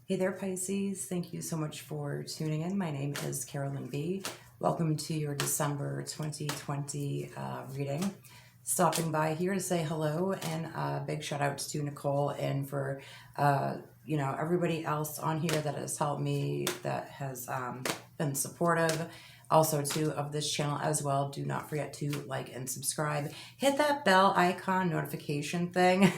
Hey there, Pisces. Thank you so much for tuning in. My name is Carolyn B. Welcome to your December 2020 reading. Stopping by here to say hello and big shout out to Nicole and for everybody else on here that has helped me, that has been supportive. Also too of this channel as well. Do not forget to like and subscribe. Hit that bell icon notification thing.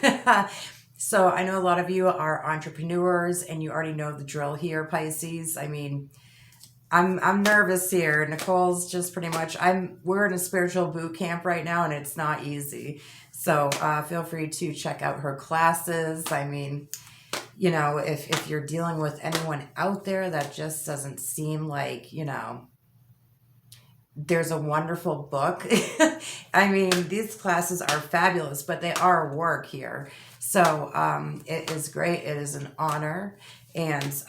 So I know a lot of you are entrepreneurs and you already know the drill here, Pisces. I mean, I'm nervous here. Nicole's just pretty much, we're in a spiritual boot camp right now and it's not easy. So feel free to check out her classes. I mean, if you're dealing with anyone out there that just doesn't seem like, there's a wonderful book. I mean, these classes are fabulous, but they are work here. So it is great. It is an honor. And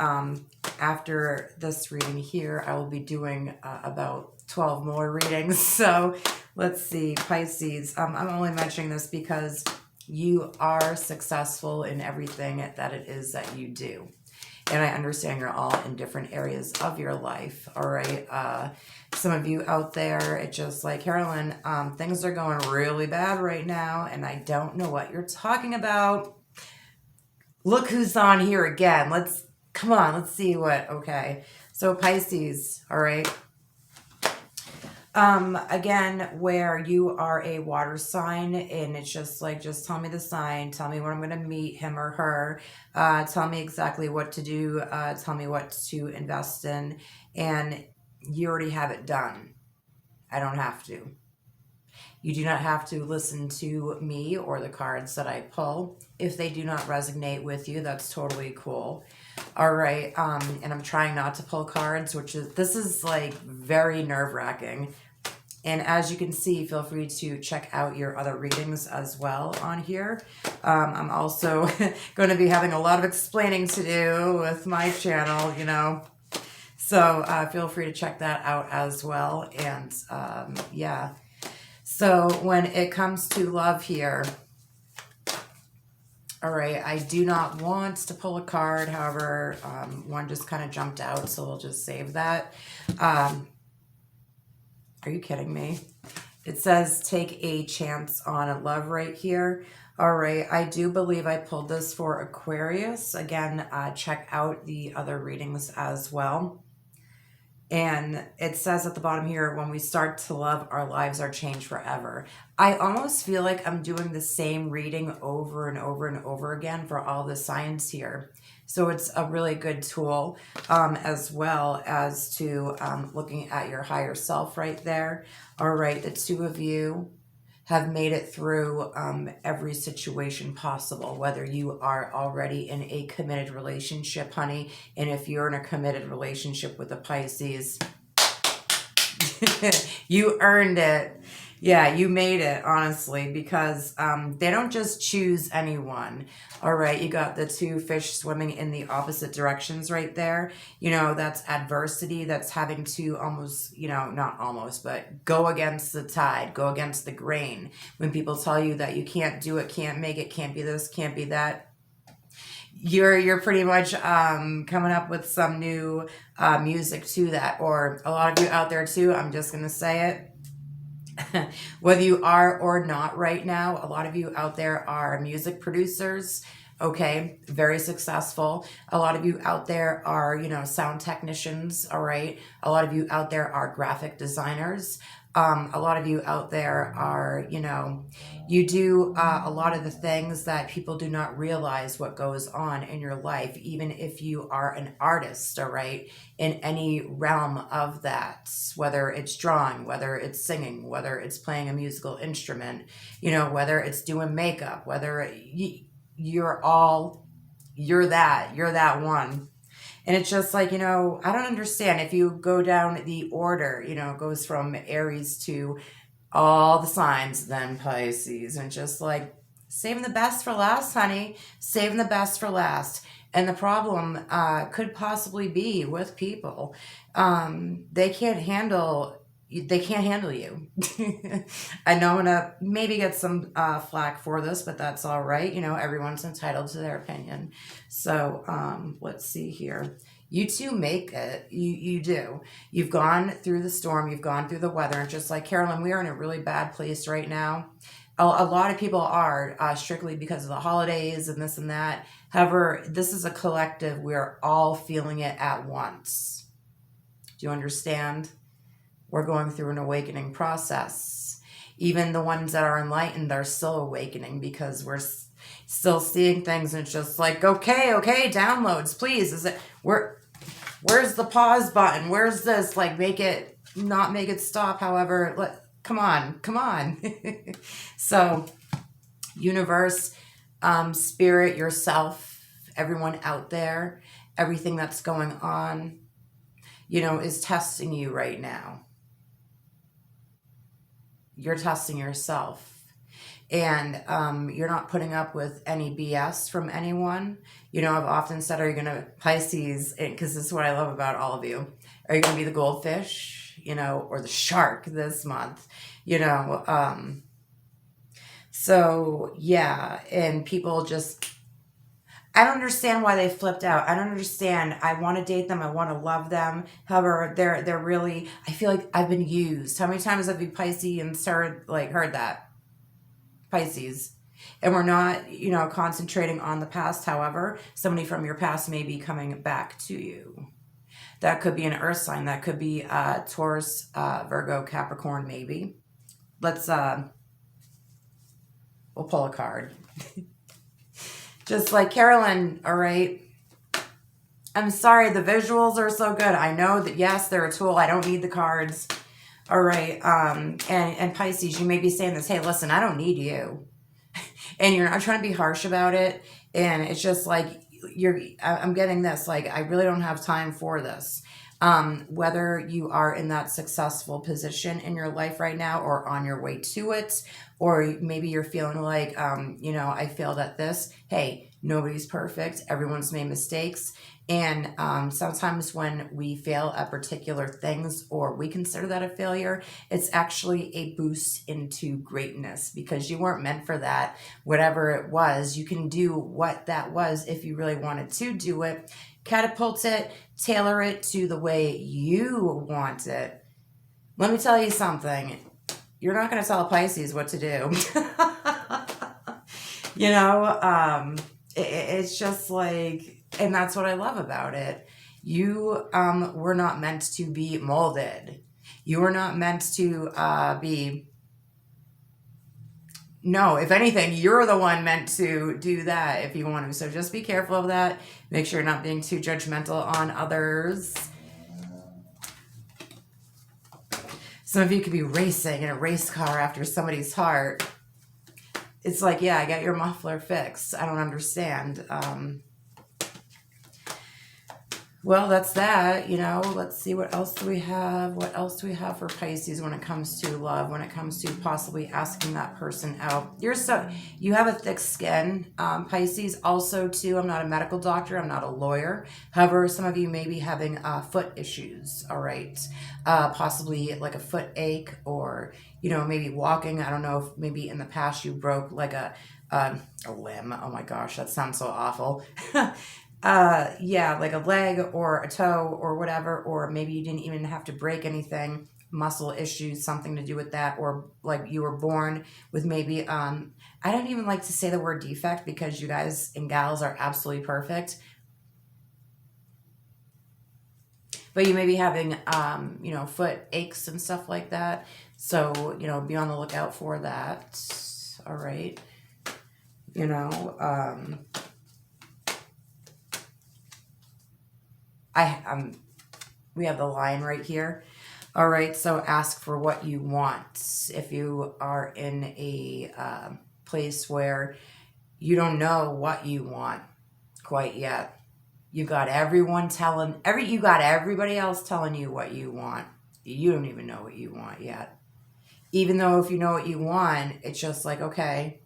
after this reading here, I will be doing about 12 more readings. So let's see, Pisces. I'm only mentioning this because you are successful in everything that it is that you do. And I understand you're all in different areas of your life, all right? Some of you out there, it's just like, Carolyn, things are going really bad right now, and I don't know what you're talking about. Look who's on here again. Let's see what, okay. So Pisces, all right? Again, where you are a water sign and it's just like, just tell me the sign, tell me when I'm going to meet him or her, tell me exactly what to do, tell me what to invest in, and you already have it done. I don't have to. You do not have to listen to me or the cards that I pull. If they do not resonate with you, that's totally cool. All right, and I'm trying not to pull cards, this is like very nerve-wracking. And as you can see, feel free to check out your other readings as well on here. I'm also going to be having a lot of explaining to do with my channel, So feel free to check that out as well. And yeah. So when it comes to love here, all right, I do not want to pull a card. However, one just kind of jumped out, so we'll just save that. Are you kidding me? It says take a chance on love right here. All right, I do believe I pulled this for Aquarius. Again, check out the other readings as well. And it says at the bottom here, when we start to love, our lives are changed forever. I almost feel like I'm doing the same reading over and over and over again for all the signs here. So it's a really good tool, as well as to looking at your higher self right there. All right, the two of you have made it through every situation possible, whether you are already in a committed relationship, honey, and if you're in a committed relationship with a Pisces, you earned it. Yeah, you made it, honestly, because they don't just choose anyone. All right, you got the two fish swimming in the opposite directions right there. That's adversity. That's having to almost, not almost, but go against the tide, go against the grain. When people tell you that you can't do it, can't make it, can't be this, can't be that, you're pretty much coming up with some new music to that. Or a lot of you out there too, I'm just going to say it. Whether you are or not right now, a lot of you out there are music producers, okay, very successful. A lot of you out there are, sound technicians, all right? A lot of you out there are graphic designers. A lot of you out there are, you do a lot of the things that people do not realize what goes on in your life, even if you are an artist, all right, in any realm of that, whether it's drawing, whether it's singing, whether it's playing a musical instrument, whether it's doing makeup, whether you're that one. And it's just like, I don't understand. If you go down the order, it goes from Aries to all the signs, then Pisces. And just like, saving the best for last, honey. Saving the best for last. And the problem could possibly be with people. They can't handle, they can't handle you. I know I'm gonna maybe get some flack for this, but that's all right. Everyone's entitled to their opinion. So let's see here. You two make it. You do. You've gone through the storm. You've gone through the weather. And just like Carolyn, we are in a really bad place right now. A lot of people are strictly because of the holidays and this and that. However, this is a collective. We're all feeling it at once. Do you understand? We're going through an awakening process. Even the ones that are enlightened are still awakening because we're still seeing things, and it's just like, okay, downloads, please. Where's the pause button? Where's this? Like, not make it stop. However, come on. So, universe, spirit, yourself, everyone out there, everything that's going on, is testing you right now. You're testing yourself, and you're not putting up with any BS from anyone. I've often said, are you going to Pisces, because this is what I love about all of you, are you going to be the goldfish, or the shark this month, so yeah, and people just, I don't understand why they flipped out. I don't understand. I want to date them. I want to love them. However, they're really, I feel like I've been used. How many times have you Pisces and heard that? Pisces. And we're not, concentrating on the past. However, somebody from your past may be coming back to you. That could be an earth sign. That could be Taurus, Virgo, Capricorn, maybe. We'll pull a card. Just like Carolyn, all right? I'm sorry, the visuals are so good. I know that, yes, they're a tool. I don't need the cards. All right. And Pisces, you may be saying this, hey, listen, I don't need you. And you're not trying to be harsh about it. And it's just like, I'm getting this, like, I really don't have time for this. Whether you are in that successful position in your life right now or on your way to it, or maybe you're feeling like, I failed at this. Hey, nobody's perfect. Everyone's made mistakes. And sometimes when we fail at particular things, or we consider that a failure, it's actually a boost into greatness, because you weren't meant for that. Whatever it was, you can do what that was if you really wanted to do it. Catapult it, tailor it to the way you want it. Let me tell you something. You're not going to tell a Pisces what to do. It's just like, and that's what I love about it. You were not meant to be molded. You were not meant to be. No, if anything, you're the one meant to do that if you want to. So just be careful of that. Make sure you're not being too judgmental on others. Some of you could be racing in a race car after somebody's heart. It's like, yeah, I got your muffler fixed. I don't understand. Well, that's that, let's see, what else do we have? What else do we have for Pisces when it comes to love, when it comes to possibly asking that person out? You have a thick skin, Pisces. Also, too, I'm not a medical doctor. I'm not a lawyer. However, some of you may be having foot issues, all right? Possibly like a foot ache, or, maybe walking. I don't know if maybe in the past you broke like a limb. Oh my gosh, that sounds so awful. Like a leg or a toe or whatever, or maybe you didn't even have to break anything, muscle issues, something to do with that, or like you were born with maybe, I don't even like to say the word defect, because you guys and gals are absolutely perfect. But you may be having, foot aches and stuff like that. So, be on the lookout for that. All right. We have the line right here. All right, so ask for what you want. If you are in a place where you don't know what you want quite yet, you got you got everybody else telling you what you want. You don't even know what you want yet. Even though if you know what you want, it's just like, okay,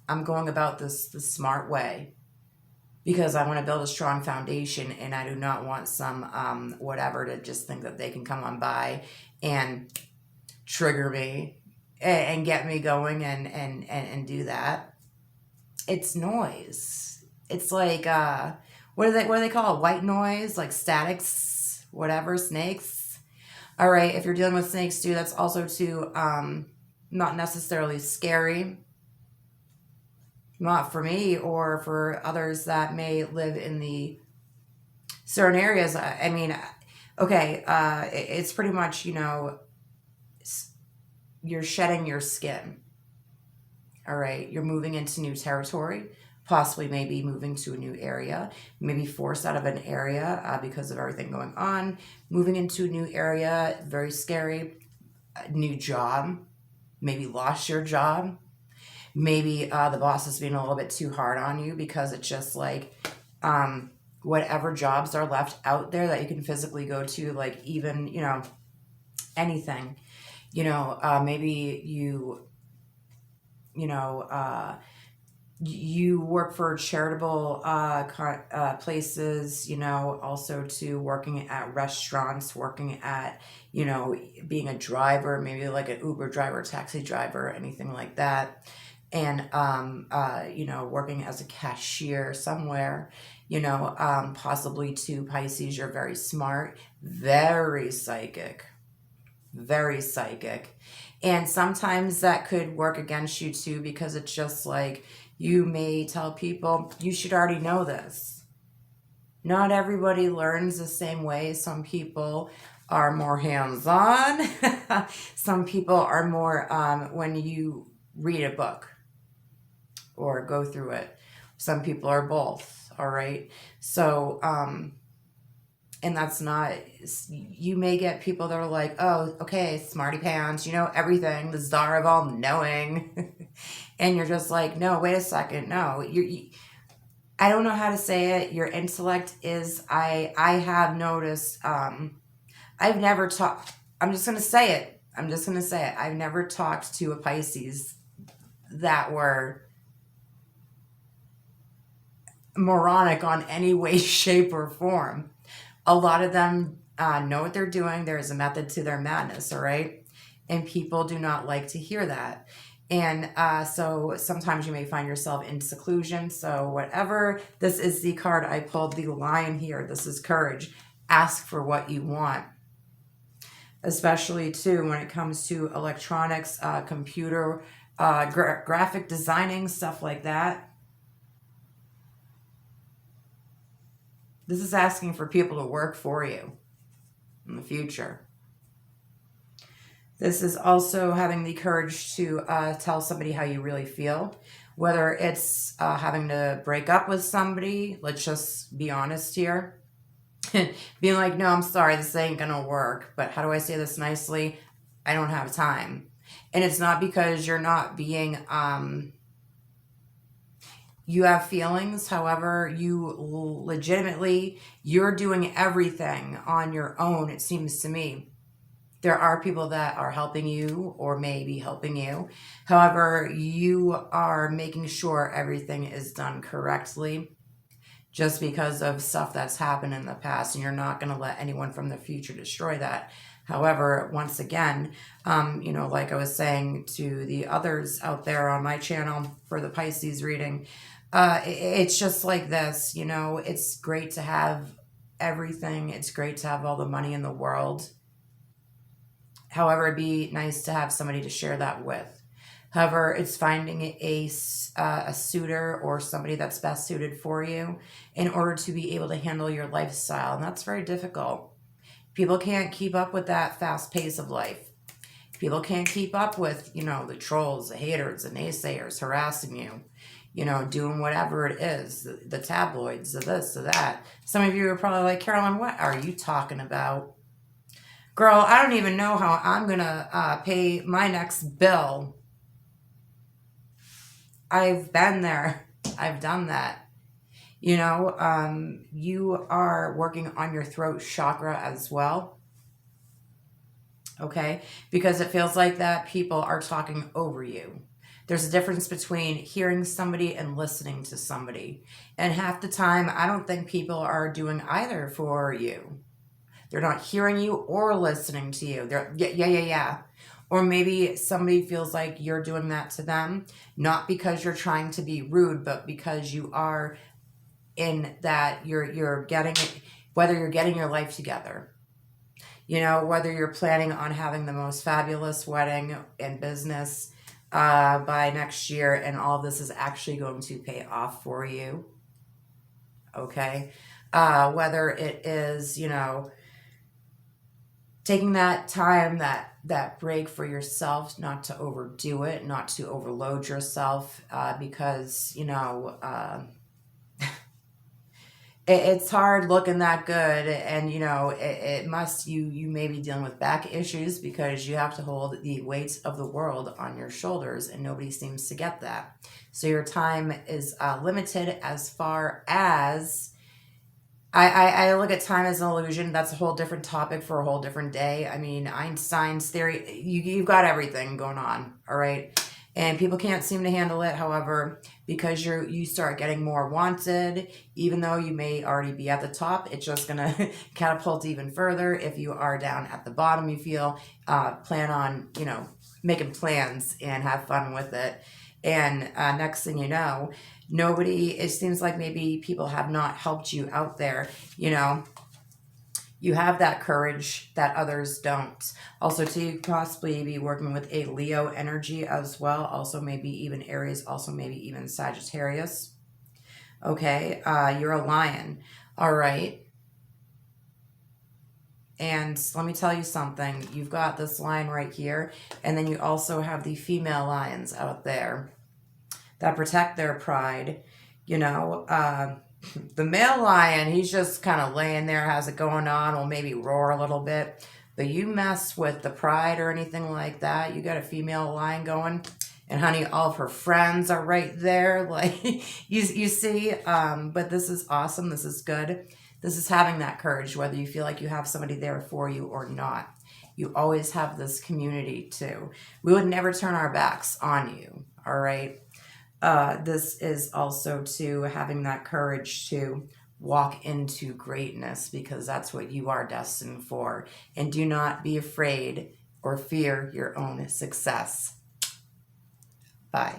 I'm going about this the smart way, because I want to build a strong foundation, and I do not want some whatever to just think that they can come on by and trigger me and get me going and do that. It's noise. It's like what do they call it? White noise, like statics, whatever, snakes. All right, if you're dealing with snakes too, that's also too not necessarily scary. Not for me or for others that may live in the certain areas. I mean, okay, it's pretty much, you're shedding your skin. All right, you're moving into new territory, possibly maybe moving to a new area, maybe forced out of an area because of everything going on, moving into a new area, very scary, new job, maybe lost your job. Maybe the boss is being a little bit too hard on you because it's just like whatever jobs are left out there that you can physically go to, like even, anything. Maybe you work for charitable places, also to working at restaurants, working at, being a driver, maybe like an Uber driver, taxi driver, anything like that. And, working as a cashier somewhere, possibly to Pisces, you're very smart, very psychic. And sometimes that could work against you too, because it's just like you may tell people, you should already know this. Not everybody learns the same way. Some people are more hands-on. Some people are more when you read a book or go through it. Some people are both, all right? So, and that's not, you may get people that are like, oh, okay, smarty pants, everything, the czar of all knowing. And you're just like, no, wait a second, no. I don't know how to say it. Your intellect is, I have noticed, I've never talked, I'm just going to say it. I've never talked to a Pisces that were moronic on any way, shape, or form. A lot of them know what they're doing. There is a method to their madness, all right? And people do not like to hear that. And so sometimes you may find yourself in seclusion. So whatever, this is the card I pulled, the Lion here. This is courage. Ask for what you want. Especially too when it comes to electronics, computer, graphic designing, stuff like that. This is asking for people to work for you in the future. This is also having the courage to tell somebody how you really feel. Whether it's having to break up with somebody, let's just be honest here. Being like, no, I'm sorry, this ain't gonna work. But how do I say this nicely? I don't have time. And it's not because you're not being... you have feelings, however, you're doing everything on your own, it seems to me. There are people that are helping you or may be helping you. However, you are making sure everything is done correctly just because of stuff that's happened in the past, and you're not going to let anyone from the future destroy that. However, once again, like I was saying to the others out there on my channel for the Pisces reading, it's just like this, it's great to have everything. It's great to have all the money in the world. However, it'd be nice to have somebody to share that with. However, it's finding a suitor or somebody that's best suited for you in order to be able to handle your lifestyle. And that's very difficult. People can't keep up with that fast pace of life. People can't keep up with, the trolls, the haters, the naysayers harassing you. Doing whatever it is, the tabloids, the this, the that. Some of you are probably like, Carolyn, what are you talking about? Girl, I don't even know how I'm going to pay my next bill. I've been there. I've done that. You are working on your throat chakra as well. Okay? Because it feels like that people are talking over you. There's a difference between hearing somebody and listening to somebody. And half the time, I don't think people are doing either for you. They're not hearing you or listening to you. Yeah. Or maybe somebody feels like you're doing that to them, not because you're trying to be rude, but because you are in that you're getting it, whether you're getting your life together, you know, whether you're planning on having the most fabulous wedding in business by next year, and all this is actually going to pay off for you. Okay. Whether it is, you know, taking that time, that break for yourself, not to overdo it, not to overload yourself, because you know it's hard looking that good, and you know it must you may be dealing with back issues because you have to hold the weight of the world on your shoulders, and nobody seems to get that. So your time is limited. As far as I look at time as an illusion. That's a whole different topic for a whole different day. I mean, Einstein's theory, you've got everything going on, all right? And people can't seem to handle it. However, because you start getting more wanted, even though you may already be at the top, it's just going to catapult even further. If you are down at the bottom, you feel, plan on, you know, making plans and have fun with it. And next thing you know, it seems like maybe people have not helped you out there. You know, you have that courage that others don't. Also, to possibly be working with a Leo energy as well. Also, maybe even Aries, also maybe even Sagittarius. Okay, you're a lion. All right. And let me tell you something. You've got this lion right here. And then you also have the female lions out there that protect their pride. You know, the male lion, he's just kind of laying there, has it going on, will maybe roar a little bit. But you mess with the pride or anything like that, you got a female lion going. And honey, all of her friends are right there. Like, you see, but this is awesome. This is good. This is having that courage, whether you feel like you have somebody there for you or not. You always have this community too. We would never turn our backs on you, all right? This is also to having that courage to walk into greatness, because that's what you are destined for. And do not be afraid or fear your own success. Bye.